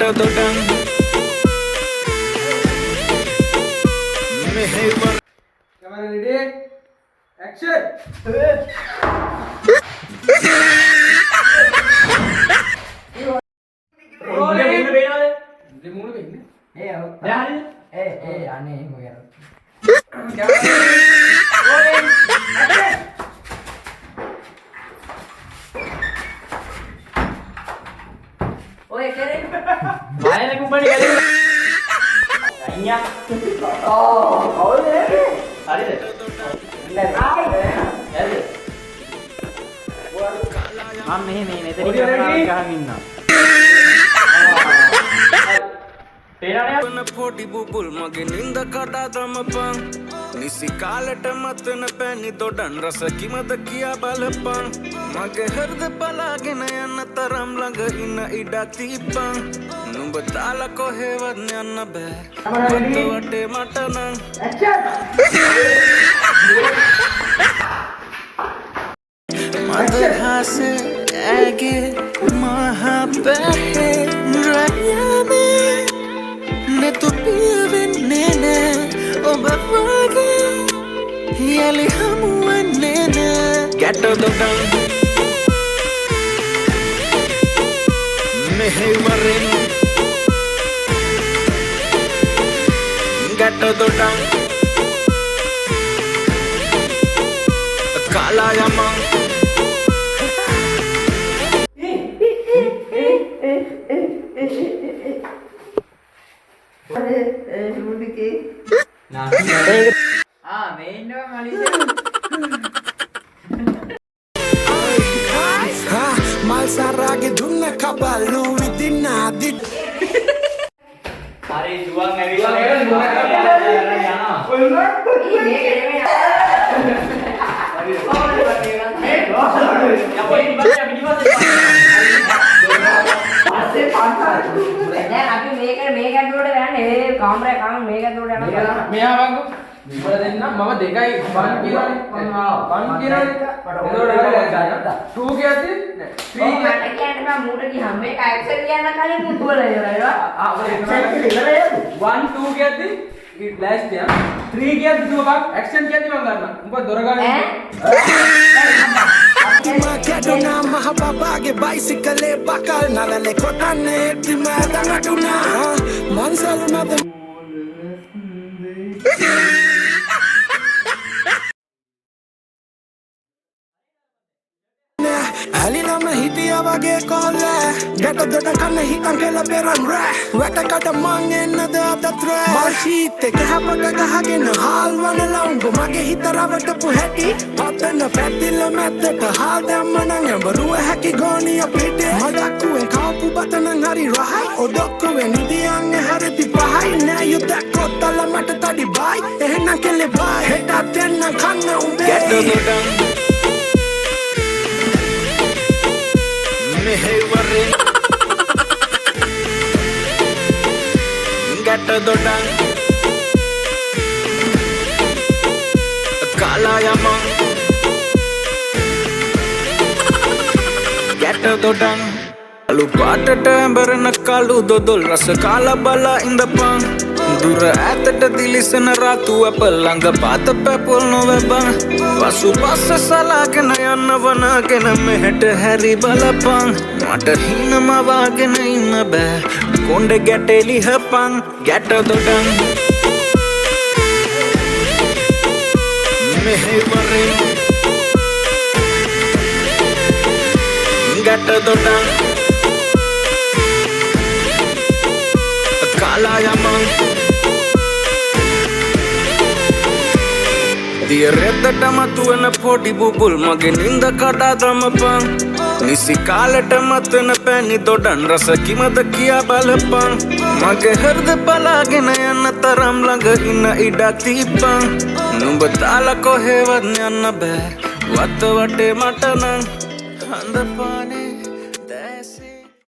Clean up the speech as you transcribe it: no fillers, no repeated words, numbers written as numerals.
දොඩන් මෙහෙවර Camera ready? Action! පොඩි බුබුල් මගේ නින්ද කඩා දමපන් නිසි කාලෙට මතන පැණි දොඩන් රස කිමද කියා බලපන් මගේ හෘද බලාගෙන යන්න තරම් ළඟ ඉන්න ඉඩක් තිබ්බන් නුඹ තාලා කොහෙවත් යන්න බෑ වටේ මට නම් මදහස ඇගේ මහා පැහේ රයමේ නෙතු පියවෙන්නේ නෑ ඔබ වගේ යලි හමුවන්නේ නෑ ගැට දොඩන් මෙහෙවරෙන් ගැට දොඩන් කාලා යමන් mal sarage dunna kabalu vidinna dit hari juang ඇවිල්ලා Kaduna mahababage bicycle bakal nalale kotane timada ngaduna mansalu nade Alina me hitiya wage kolle gata dota kanne hitan kela beran ra wata kata mangen nada datra marshite kahapaga gahgen hal wana laung mage hitaraවට පුහැටි පතන පැතිල මැත්තට හාල් දැම්මනං බරුව හැකි ගෝනිය පිටේ මදක්කුවෙන් කාපු බතනං හරි රහයි ඔඩොක්කුවෙන් නිදියන් හරිති පහයි නෑ you දැක්කොත් තල මට තඩි බයි එහෙනම් කෙලෙ බයි හෙටත් දෙන්න කන්න උඹේ මෙහෙවරෙන් ගැට දොඩන් කාලා යමන් ගැට දොඩන් අලු පාටට ඇඹරෙන කළු දොදොල් රස කාලා බලා ඉඳපන් දුර ඈතට දිලිසෙන රතු අප ළඟ පාත පැපොල් නොවැබන් පසු පස්ස සලාගෙන යන්න වනගෙන මෙහෙට හැරි බලපන් මට හිනම වාගෙන ඉන්න බෑ කොණ්ඩ ගැටෙලි හපන් ගැට දොඩන් මෙහෙවරෙන් ගැට දොඩන් කාලා යමන් දිය රෙද්දට මතුවෙන පොඩි බුබුල් මගේ නින්ද කඩා දමපන් නිසි කාලෙට මතන පැණි දොඩන් රස කිමද කියා බලපන් මගේ හෘද බලාගෙන යන්න තරම් ළඟ ඉන්න ඉඩක් තිබ්බන් නුඹ තාලා කොහෙවත් යන්න බෑ වත වටේ මට නම් හඳ